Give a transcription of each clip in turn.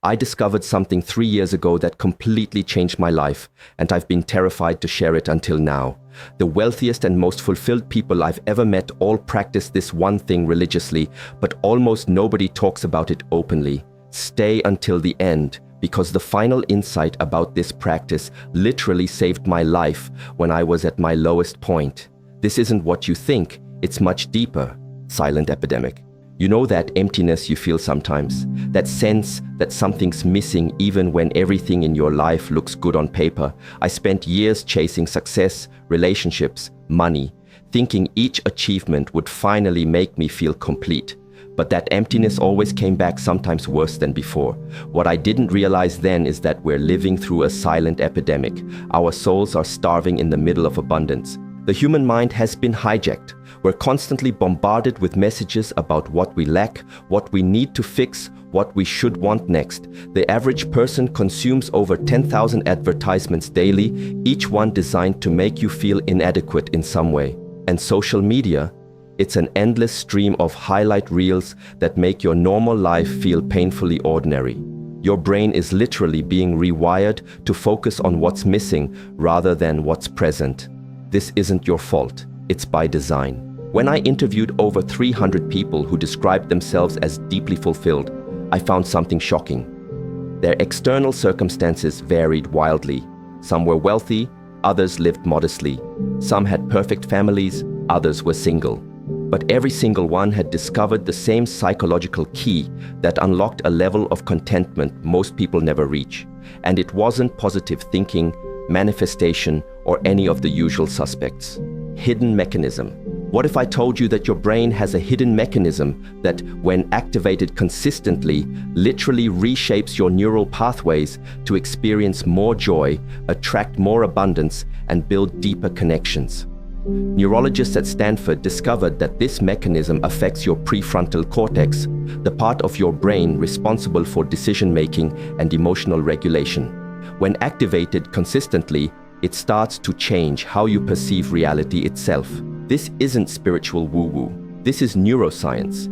I discovered something 3 years ago that completely changed my life, and I've been terrified to share it until now. The wealthiest and most fulfilled people I've ever met all practice this one thing religiously, but almost nobody talks about it openly. Stay until the end, because the final insight about this practice literally saved my life when I was at my lowest point. This isn't what you think, it's much deeper. Silent epidemic. You know that emptiness you feel sometimes? That sense that something's missing even when everything in your life looks good on paper. I spent years chasing success, relationships, money, thinking each achievement would finally make me feel complete. But that emptiness always came back, sometimes worse than before. What I didn't realize then is that we're living through a silent epidemic. Our souls are starving in the middle of abundance. The human mind has been hijacked. We're constantly bombarded with messages about what we lack, what we need to fix, what we should want next. The average person consumes over 10,000 advertisements daily, each one designed to make you feel inadequate in some way. And social media? It's an endless stream of highlight reels that make your normal life feel painfully ordinary. Your brain is literally being rewired to focus on what's missing rather than what's present. This isn't your fault, it's by design. When I interviewed over 300 people who described themselves as deeply fulfilled, I found something shocking. Their external circumstances varied wildly. Some were wealthy, others lived modestly. Some had perfect families, others were single. But every single one had discovered the same psychological key that unlocked a level of contentment most people never reach. And it wasn't positive thinking, manifestation, or any of the usual suspects. Hidden mechanism. What if I told you that your brain has a hidden mechanism that, when activated consistently, literally reshapes your neural pathways to experience more joy, attract more abundance, and build deeper connections? Neurologists at Stanford discovered that this mechanism affects your prefrontal cortex, the part of your brain responsible for decision-making and emotional regulation. When activated consistently, it starts to change how you perceive reality itself. This isn't spiritual woo-woo. This is neuroscience.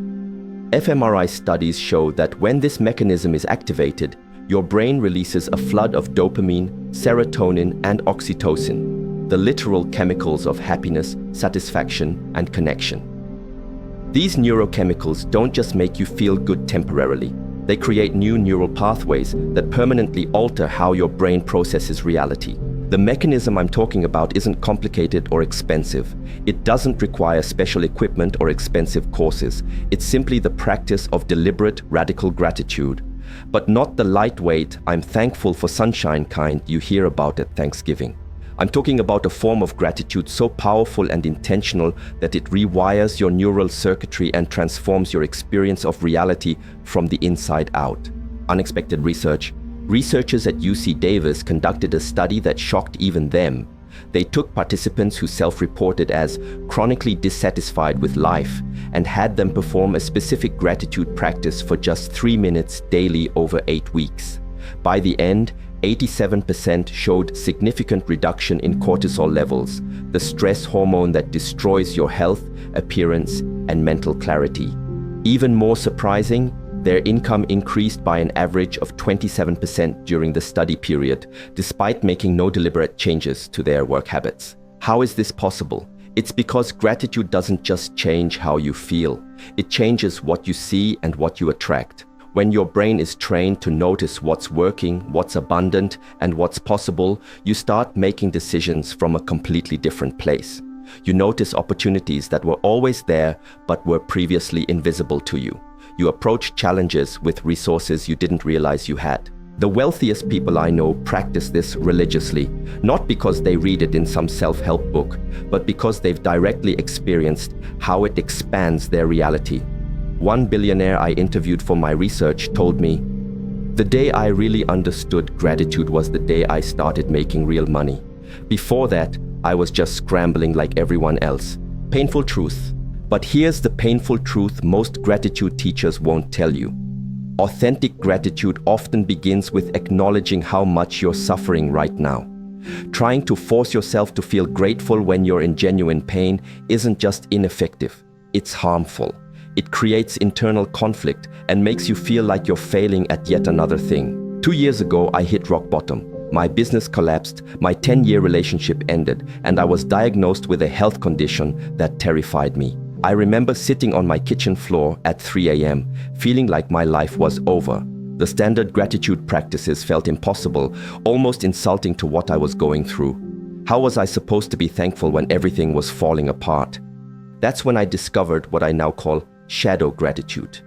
fMRI studies show that when this mechanism is activated, your brain releases a flood of dopamine, serotonin, and oxytocin, the literal chemicals of happiness, satisfaction, and connection. These neurochemicals don't just make you feel good temporarily. They create new neural pathways that permanently alter how your brain processes reality. The mechanism I'm talking about isn't complicated or expensive. It doesn't require special equipment or expensive courses. It's simply the practice of deliberate, radical gratitude. But not the lightweight, I'm thankful for sunshine kind you hear about at Thanksgiving. I'm talking about a form of gratitude so powerful and intentional that it rewires your neural circuitry and transforms your experience of reality from the inside out. Unexpected research. Researchers at UC Davis conducted a study that shocked even them. They took participants who self-reported as chronically dissatisfied with life and had them perform a specific gratitude practice for just 3 minutes daily over 8 weeks. By the end, 87% showed significant reduction in cortisol levels, the stress hormone that destroys your health, appearance, and mental clarity. Even more surprising, their income increased by an average of 27% during the study period, despite making no deliberate changes to their work habits. How is this possible? It's because gratitude doesn't just change how you feel. It changes what you see and what you attract. When your brain is trained to notice what's working, what's abundant, and what's possible, you start making decisions from a completely different place. You notice opportunities that were always there but were previously invisible to you. You approach challenges with resources you didn't realize you had. The wealthiest people I know practice this religiously, not because they read it in some self-help book, but because they've directly experienced how it expands their reality. One billionaire I interviewed for my research told me, "The day I really understood gratitude was the day I started making real money. Before that, I was just scrambling like everyone else." Painful truth. But here's the painful truth most gratitude teachers won't tell you. Authentic gratitude often begins with acknowledging how much you're suffering right now. Trying to force yourself to feel grateful when you're in genuine pain isn't just ineffective, it's harmful. It creates internal conflict and makes you feel like you're failing at yet another thing. 2 years ago, I hit rock bottom. My business collapsed, my 10-year relationship ended, and I was diagnosed with a health condition that terrified me. I remember sitting on my kitchen floor at 3 a.m., feeling like my life was over. The standard gratitude practices felt impossible, almost insulting to what I was going through. How was I supposed to be thankful when everything was falling apart? That's when I discovered what I now call shadow gratitude.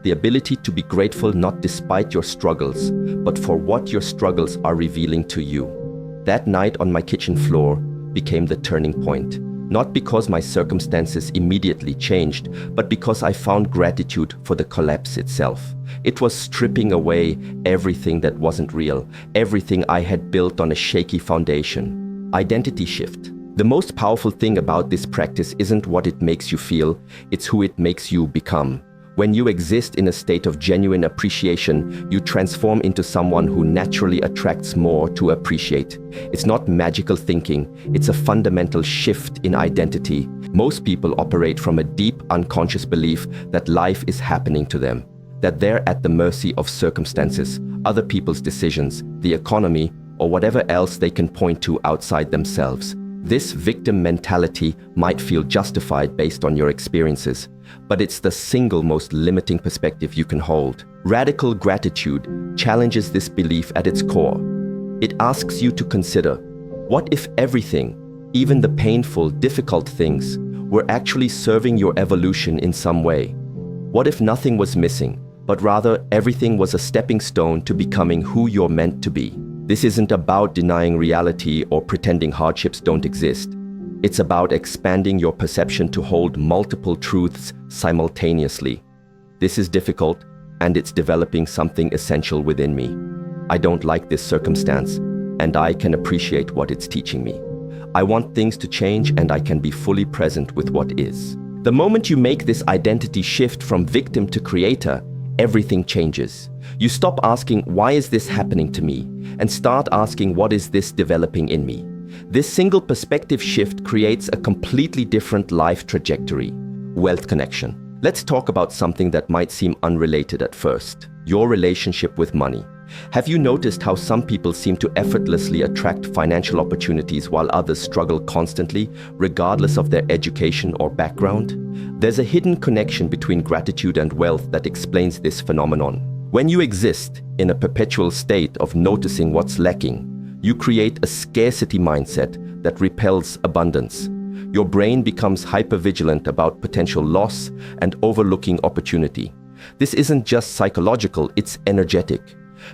The ability to be grateful not despite your struggles, but for what your struggles are revealing to you. That night on my kitchen floor became the turning point. Not because my circumstances immediately changed, but because I found gratitude for the collapse itself. It was stripping away everything that wasn't real, everything I had built on a shaky foundation. Identity shift. The most powerful thing about this practice isn't what it makes you feel, it's who it makes you become. When you exist in a state of genuine appreciation, you transform into someone who naturally attracts more to appreciate. It's not magical thinking, it's a fundamental shift in identity. Most people operate from a deep unconscious belief that life is happening to them, that they're at the mercy of circumstances, other people's decisions, the economy, or whatever else they can point to outside themselves. This victim mentality might feel justified based on your experiences, but it's the single most limiting perspective you can hold. Radical gratitude challenges this belief at its core. It asks you to consider, what if everything, even the painful, difficult things, were actually serving your evolution in some way? What if nothing was missing, but rather everything was a stepping stone to becoming who you're meant to be? This isn't about denying reality or pretending hardships don't exist. It's about expanding your perception to hold multiple truths simultaneously. This is difficult, and it's developing something essential within me. I don't like this circumstance, and I can appreciate what it's teaching me. I want things to change, and I can be fully present with what is. The moment you make this identity shift from victim to creator, everything changes. You stop asking, why is this happening to me? And start asking, what is this developing in me? This single perspective shift creates a completely different life trajectory. Wealth connection. Let's talk about something that might seem unrelated at first. Your relationship with money. Have you noticed how some people seem to effortlessly attract financial opportunities while others struggle constantly, regardless of their education or background? There's a hidden connection between gratitude and wealth that explains this phenomenon. When you exist in a perpetual state of noticing what's lacking, you create a scarcity mindset that repels abundance. Your brain becomes hypervigilant about potential loss and overlooking opportunity. This isn't just psychological, it's energetic.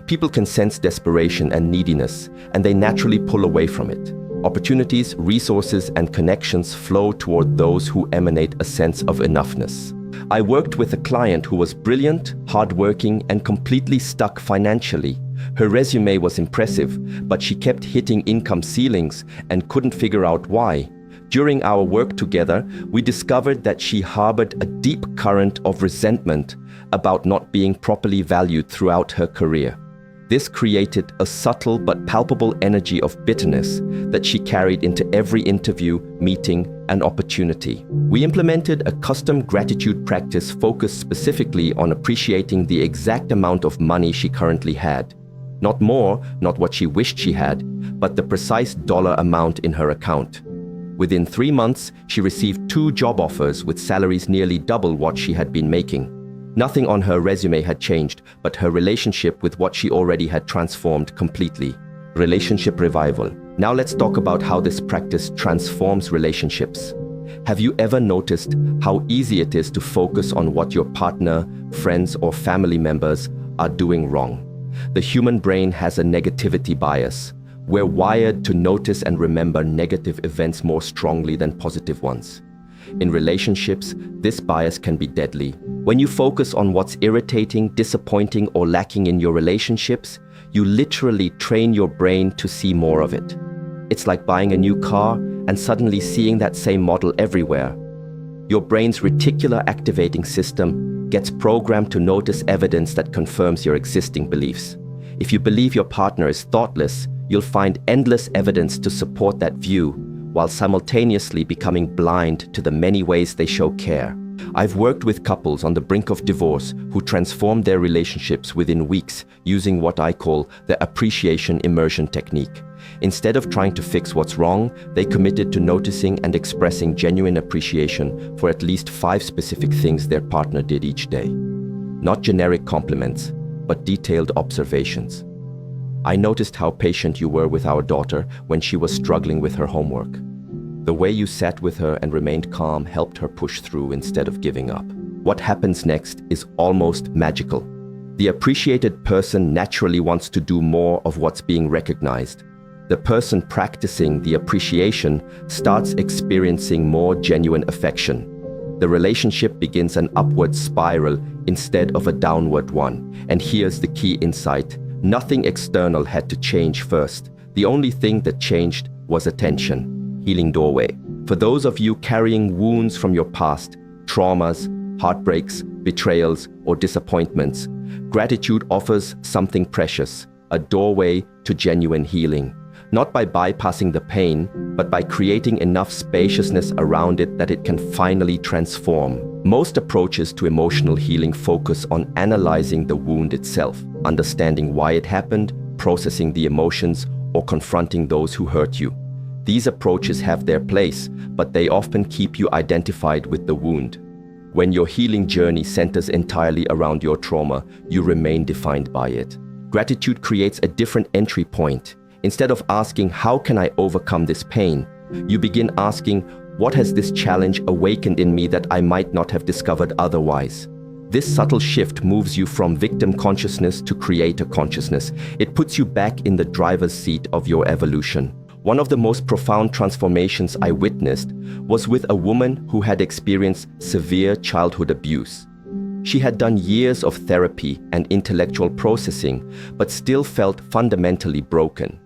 People can sense desperation and neediness, and they naturally pull away from it. Opportunities, resources, and connections flow toward those who emanate a sense of enoughness. I worked with a client who was brilliant, hardworking, and completely stuck financially. Her resume was impressive, but she kept hitting income ceilings and couldn't figure out why. During our work together, we discovered that she harbored a deep current of resentment about not being properly valued throughout her career. This created a subtle but palpable energy of bitterness that she carried into every interview, meeting, and opportunity. We implemented a custom gratitude practice focused specifically on appreciating the exact amount of money she currently had. Not more, not what she wished she had, but the precise dollar amount in her account. Within 3 months, she received 2 job offers with salaries nearly double what she had been making. Nothing on her resume had changed, but her relationship with what she already had transformed completely. Relationship revival. Now let's talk about how this practice transforms relationships. Have you ever noticed how easy it is to focus on what your partner, friends, or family members are doing wrong? The human brain has a negativity bias. We're wired to notice and remember negative events more strongly than positive ones. In relationships, this bias can be deadly. When you focus on what's irritating, disappointing, or lacking in your relationships, you literally train your brain to see more of it. It's like buying a new car and suddenly seeing that same model everywhere. Your brain's reticular activating system gets programmed to notice evidence that confirms your existing beliefs. If you believe your partner is thoughtless, you'll find endless evidence to support that view, while simultaneously becoming blind to the many ways they show care. I've worked with couples on the brink of divorce who transformed their relationships within weeks using what I call the appreciation immersion technique. Instead of trying to fix what's wrong, they committed to noticing and expressing genuine appreciation for at least 5 specific things their partner did each day. Not generic compliments, but detailed observations. I noticed how patient you were with our daughter when she was struggling with her homework. The way you sat with her and remained calm helped her push through instead of giving up. What happens next is almost magical. The appreciated person naturally wants to do more of what's being recognized. The person practicing the appreciation starts experiencing more genuine affection. The relationship begins an upward spiral instead of a downward one. And here's the key insight. Nothing external had to change first. The only thing that changed was attention. Healing doorway. For those of you carrying wounds from your past, traumas, heartbreaks, betrayals, or disappointments, gratitude offers something precious, a doorway to genuine healing. Not by bypassing the pain, but by creating enough spaciousness around it that it can finally transform. Most approaches to emotional healing focus on analyzing the wound itself, understanding why it happened, processing the emotions, or confronting those who hurt you. These approaches have their place, but they often keep you identified with the wound. When your healing journey centers entirely around your trauma, you remain defined by it. Gratitude creates a different entry point. Instead of asking, how can I overcome this pain? You begin asking, what has this challenge awakened in me that I might not have discovered otherwise? This subtle shift moves you from victim consciousness to creator consciousness. It puts you back in the driver's seat of your evolution. One of the most profound transformations I witnessed was with a woman who had experienced severe childhood abuse. She had done years of therapy and intellectual processing, but still felt fundamentally broken.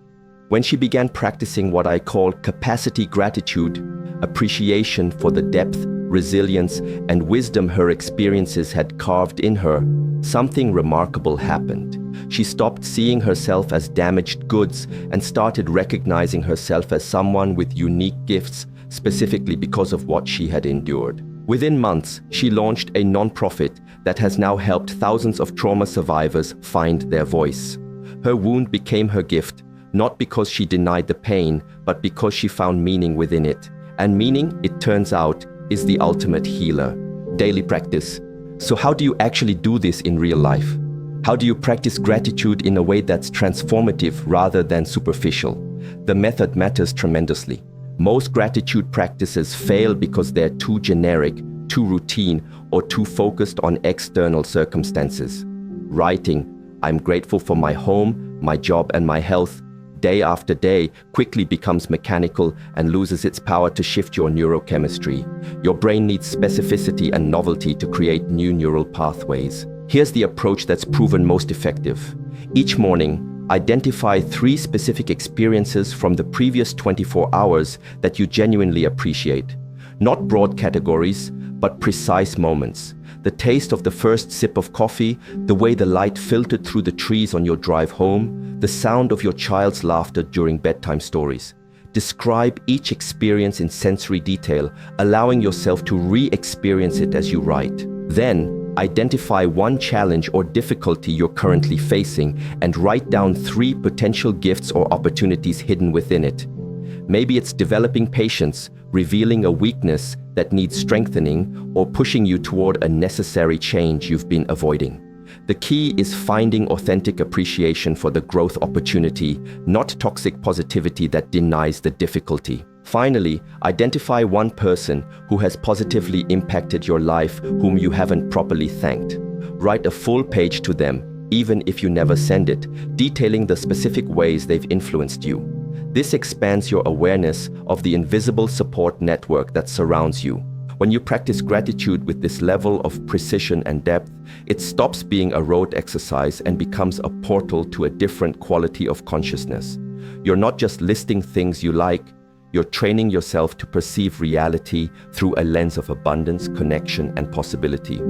When she began practicing what I call capacity gratitude, appreciation for the depth, resilience, and wisdom her experiences had carved in her, something remarkable happened. She stopped seeing herself as damaged goods and started recognizing herself as someone with unique gifts, specifically because of what she had endured. Within months, she launched a nonprofit that has now helped thousands of trauma survivors find their voice. Her wound became her gift, not because she denied the pain, but because she found meaning within it. And meaning, it turns out, is the ultimate healer. Daily practice. So how do you actually do this in real life? How do you practice gratitude in a way that's transformative rather than superficial? The method matters tremendously. Most gratitude practices fail because they're too generic, too routine, or too focused on external circumstances. Writing, I'm grateful for my home, my job, and my health, day after day quickly becomes mechanical and loses its power to shift your neurochemistry. Your brain needs specificity and novelty to create new neural pathways. Here's the approach that's proven most effective. Each morning, identify 3 specific experiences from the previous 24 hours that you genuinely appreciate. Not broad categories, but precise moments. The taste of the first sip of coffee, the way the light filtered through the trees on your drive home, the sound of your child's laughter during bedtime stories. Describe each experience in sensory detail, allowing yourself to re-experience it as you write. Then, identify one challenge or difficulty you're currently facing and write down 3 potential gifts or opportunities hidden within it. Maybe it's developing patience, revealing a weakness that needs strengthening, or pushing you toward a necessary change you've been avoiding. The key is finding authentic appreciation for the growth opportunity, not toxic positivity that denies the difficulty. Finally, identify one person who has positively impacted your life whom you haven't properly thanked. Write a full page to them, even if you never send it, detailing the specific ways they've influenced you. This expands your awareness of the invisible support network that surrounds you. When you practice gratitude with this level of precision and depth, it stops being a rote exercise and becomes a portal to a different quality of consciousness. You're not just listing things you like, you're training yourself to perceive reality through a lens of abundance, connection, and possibility.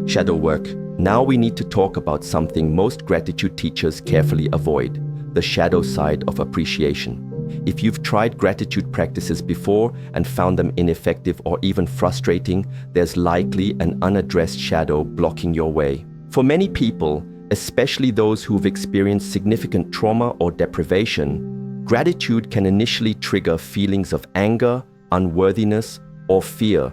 Shadow work. Now we need to talk about something most gratitude teachers carefully avoid: the shadow side of appreciation. If you've tried gratitude practices before and found them ineffective or even frustrating, there's likely an unaddressed shadow blocking your way. For many people, especially those who've experienced significant trauma or deprivation, gratitude can initially trigger feelings of anger, unworthiness, or fear.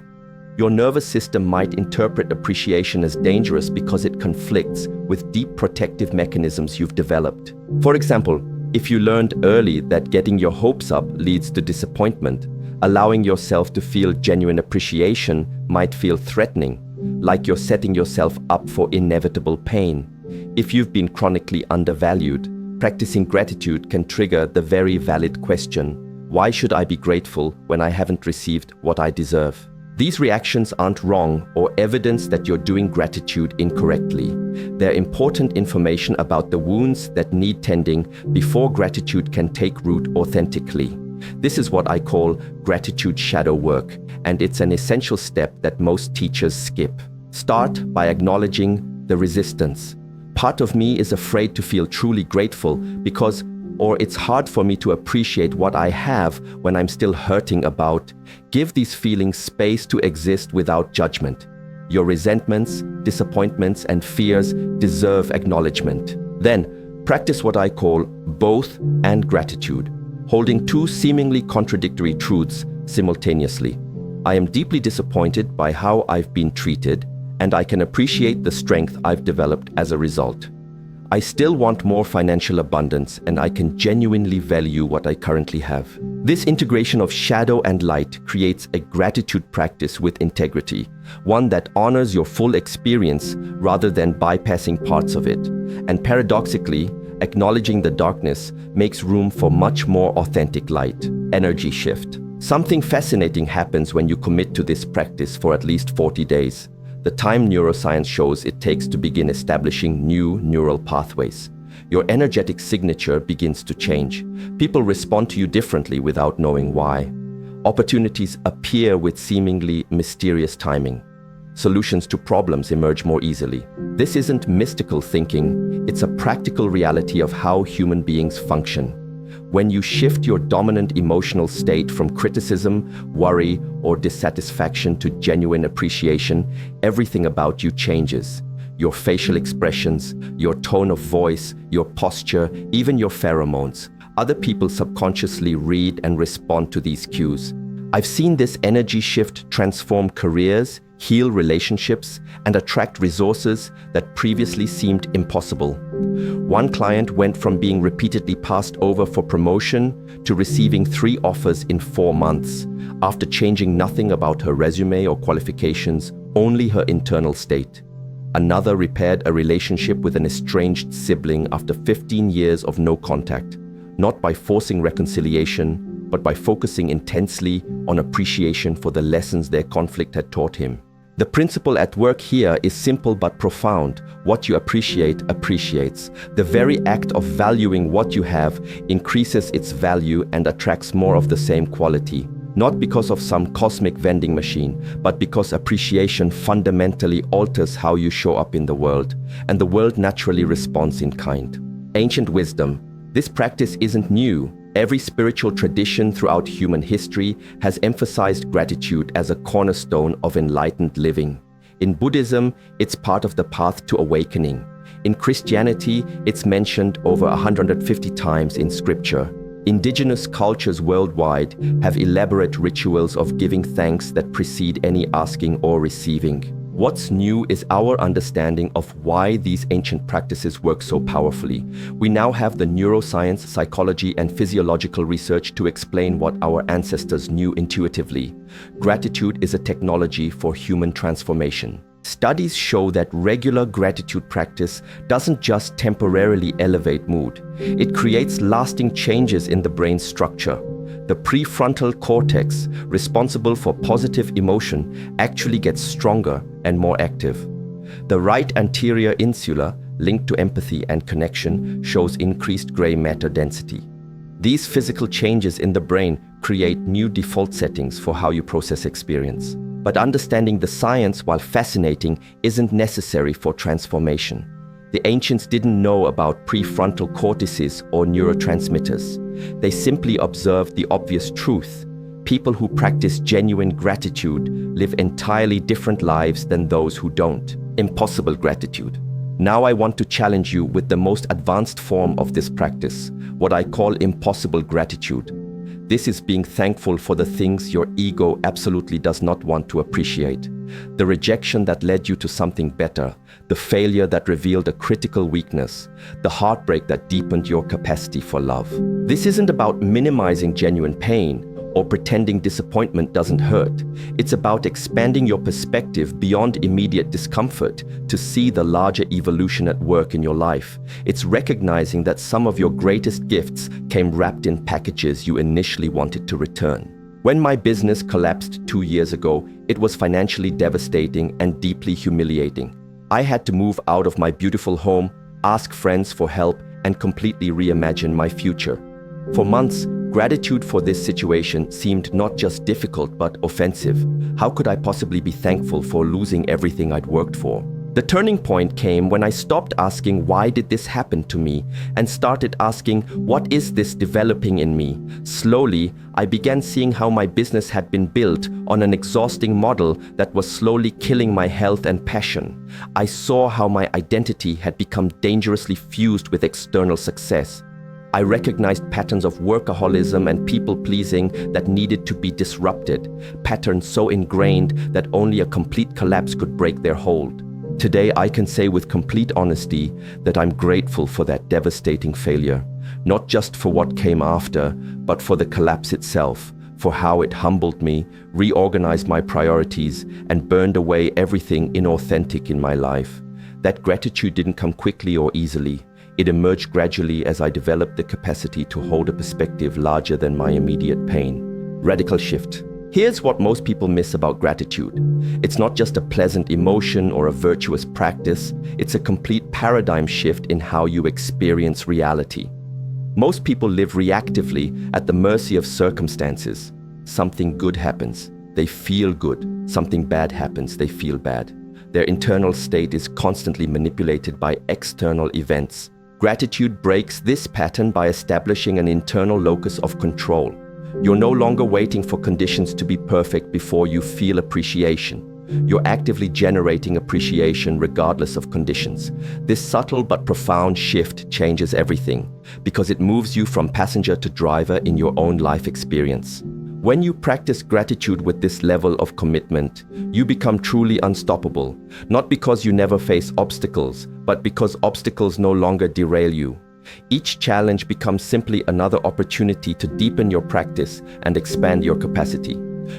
Your nervous system might interpret appreciation as dangerous because it conflicts with deep protective mechanisms you've developed. For example, if you learned early that getting your hopes up leads to disappointment, allowing yourself to feel genuine appreciation might feel threatening, like you're setting yourself up for inevitable pain. If you've been chronically undervalued, practicing gratitude can trigger the very valid question, why should I be grateful when I haven't received what I deserve? These reactions aren't wrong or evidence that you're doing gratitude incorrectly. They're important information about the wounds that need tending before gratitude can take root authentically. This is what I call gratitude shadow work, and it's an essential step that most teachers skip. Start by acknowledging the resistance. Part of me is afraid to feel truly grateful because it's hard for me to appreciate what I have when I'm still hurting about. Give these feelings space to exist without judgment. Your resentments, disappointments, and fears deserve acknowledgement. Then, practice what I call both and gratitude, holding two seemingly contradictory truths simultaneously. I am deeply disappointed by how I've been treated, and I can appreciate the strength I've developed as a result. I still want more financial abundance, and I can genuinely value what I currently have. This integration of shadow and light creates a gratitude practice with integrity, one that honors your full experience rather than bypassing parts of it. And paradoxically, acknowledging the darkness makes room for much more authentic light. Energy shift. Something fascinating happens when you commit to this practice for at least 40 days. The time neuroscience shows it takes to begin establishing new neural pathways. Your energetic signature begins to change. People respond to you differently without knowing why. Opportunities appear with seemingly mysterious timing. Solutions to problems emerge more easily. This isn't mystical thinking, it's a practical reality of how human beings function. When you shift your dominant emotional state from criticism, worry, or dissatisfaction to genuine appreciation, everything about you changes. Your facial expressions, your tone of voice, your posture, even your pheromones. Other people subconsciously read and respond to these cues. I've seen this energy shift transform careers, heal relationships, and attract resources that previously seemed impossible. One client went from being repeatedly passed over for promotion to receiving 3 offers in 4 months, after changing nothing about her resume or qualifications, only her internal state. Another repaired a relationship with an estranged sibling after 15 years of no contact, not by forcing reconciliation, but by focusing intensely on appreciation for the lessons their conflict had taught him. The principle at work here is simple but profound. What you appreciate appreciates. The very act of valuing what you have increases its value and attracts more of the same quality. Not because of some cosmic vending machine, but because appreciation fundamentally alters how you show up in the world, and the world naturally responds in kind. Ancient wisdom. This practice isn't new. Every spiritual tradition throughout human history has emphasized gratitude as a cornerstone of enlightened living. In Buddhism, it's part of the path to awakening. In Christianity, it's mentioned over 150 times in scripture. Indigenous cultures worldwide have elaborate rituals of giving thanks that precede any asking or receiving. What's new is our understanding of why these ancient practices work so powerfully. We now have the neuroscience, psychology, and physiological research to explain what our ancestors knew intuitively. Gratitude is a technology for human transformation. Studies show that regular gratitude practice doesn't just temporarily elevate mood. It creates lasting changes in the brain's structure. The prefrontal cortex, responsible for positive emotion, actually gets stronger and more active. The right anterior insula, linked to empathy and connection, shows increased gray matter density. These physical changes in the brain create new default settings for how you process experience. But understanding the science, while fascinating, isn't necessary for transformation. The ancients didn't know about prefrontal cortices or neurotransmitters. They simply observed the obvious truth. People who practice genuine gratitude live entirely different lives than those who don't. Impossible gratitude. Now I want to challenge you with the most advanced form of this practice, what I call impossible gratitude. This is being thankful for the things your ego absolutely does not want to appreciate. The rejection that led you to something better, the failure that revealed a critical weakness, the heartbreak that deepened your capacity for love. This isn't about minimizing genuine pain or pretending disappointment doesn't hurt. It's about expanding your perspective beyond immediate discomfort to see the larger evolution at work in your life. It's recognizing that some of your greatest gifts came wrapped in packages you initially wanted to return. When my business collapsed 2 years ago, it was financially devastating and deeply humiliating. I had to move out of my beautiful home, ask friends for help, and completely reimagine my future. For months, gratitude for this situation seemed not just difficult but offensive. How could I possibly be thankful for losing everything I'd worked for? The turning point came when I stopped asking why did this happen to me and started asking what is this developing in me. Slowly, I began seeing how my business had been built on an exhausting model that was slowly killing my health and passion. I saw how my identity had become dangerously fused with external success. I recognized patterns of workaholism and people-pleasing that needed to be disrupted, patterns so ingrained that only a complete collapse could break their hold. Today, I can say with complete honesty that I'm grateful for that devastating failure, not just for what came after, but for the collapse itself, for how it humbled me, reorganized my priorities, and burned away everything inauthentic in my life. That gratitude didn't come quickly or easily. It emerged gradually as I developed the capacity to hold a perspective larger than my immediate pain. Radical shift. Here's what most people miss about gratitude. It's not just a pleasant emotion or a virtuous practice, it's a complete paradigm shift in how you experience reality. Most people live reactively at the mercy of circumstances. Something good happens, they feel good. Something bad happens, they feel bad. Their internal state is constantly manipulated by external events. Gratitude breaks this pattern by establishing an internal locus of control. You're no longer waiting for conditions to be perfect before you feel appreciation. You're actively generating appreciation regardless of conditions. This subtle but profound shift changes everything because it moves you from passenger to driver in your own life experience. When you practice gratitude with this level of commitment, you become truly unstoppable, not because you never face obstacles, but because obstacles no longer derail you. Each challenge becomes simply another opportunity to deepen your practice and expand your capacity.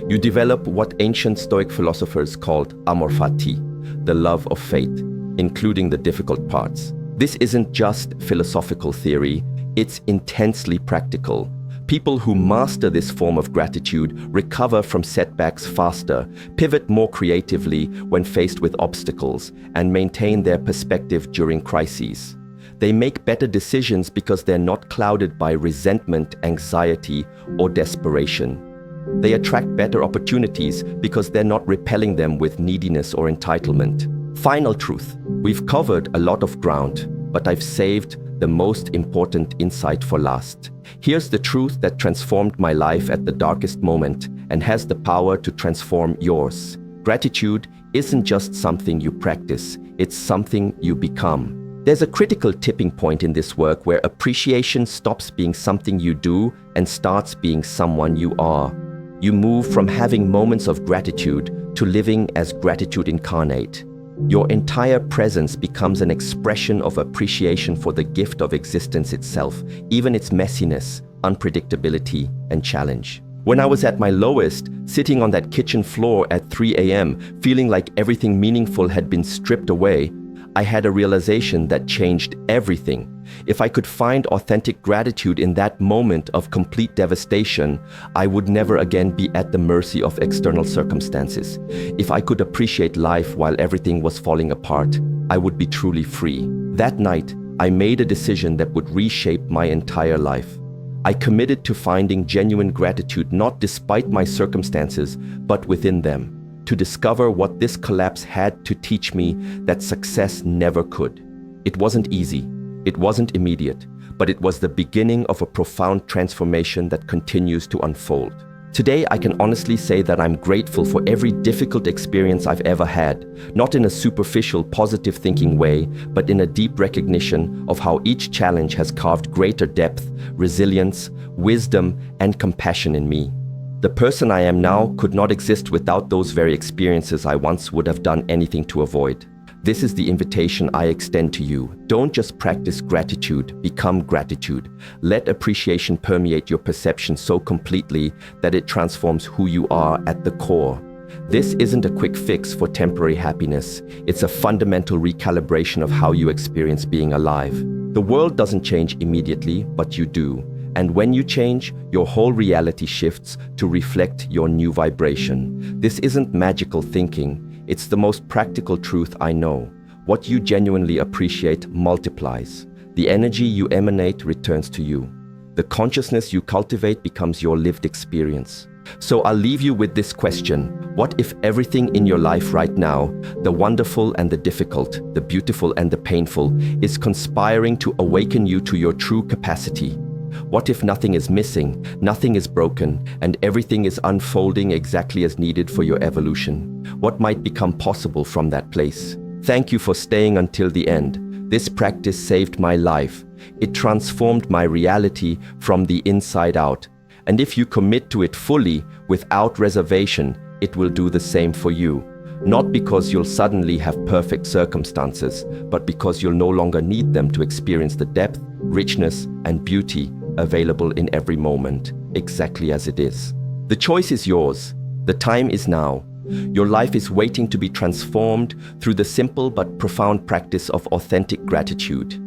You develop what ancient Stoic philosophers called amor fati, the love of fate, including the difficult parts. This isn't just philosophical theory, it's intensely practical. People who master this form of gratitude recover from setbacks faster, pivot more creatively when faced with obstacles, and maintain their perspective during crises. They make better decisions because they're not clouded by resentment, anxiety, or desperation. They attract better opportunities because they're not repelling them with neediness or entitlement. Final truth. We've covered a lot of ground, but I've saved the most important insight for last. Here's the truth that transformed my life at the darkest moment and has the power to transform yours. Gratitude isn't just something you practice, it's something you become. There's a critical tipping point in this work where appreciation stops being something you do and starts being someone you are. You move from having moments of gratitude to living as gratitude incarnate. Your entire presence becomes an expression of appreciation for the gift of existence itself, even its messiness, unpredictability, and challenge. When I was at my lowest, sitting on that kitchen floor at 3 a.m., feeling like everything meaningful had been stripped away, I had a realization that changed everything. If I could find authentic gratitude in that moment of complete devastation, I would never again be at the mercy of external circumstances. If I could appreciate life while everything was falling apart, I would be truly free. That night, I made a decision that would reshape my entire life. I committed to finding genuine gratitude not despite my circumstances, but within them, to discover what this collapse had to teach me that success never could. It wasn't easy, it wasn't immediate, but it was the beginning of a profound transformation that continues to unfold. Today, I can honestly say that I'm grateful for every difficult experience I've ever had, not in a superficial, positive thinking way, but in a deep recognition of how each challenge has carved greater depth, resilience, wisdom, and compassion in me. The person I am now could not exist without those very experiences I once would have done anything to avoid. This is the invitation I extend to you. Don't just practice gratitude, become gratitude. Let appreciation permeate your perception so completely that it transforms who you are at the core. This isn't a quick fix for temporary happiness. It's a fundamental recalibration of how you experience being alive. The world doesn't change immediately, but you do. And when you change, your whole reality shifts to reflect your new vibration. This isn't magical thinking. It's the most practical truth I know. What you genuinely appreciate multiplies. The energy you emanate returns to you. The consciousness you cultivate becomes your lived experience. So I'll leave you with this question. What if everything in your life right now, the wonderful and the difficult, the beautiful and the painful, is conspiring to awaken you to your true capacity? What if nothing is missing, nothing is broken, and everything is unfolding exactly as needed for your evolution? What might become possible from that place? Thank you for staying until the end. This practice saved my life. It transformed my reality from the inside out. And if you commit to it fully, without reservation, it will do the same for you. Not because you'll suddenly have perfect circumstances, but because you'll no longer need them to experience the depth, richness, and beauty available in every moment, exactly as it is. The choice is yours. The time is now. Your life is waiting to be transformed through the simple but profound practice of authentic gratitude.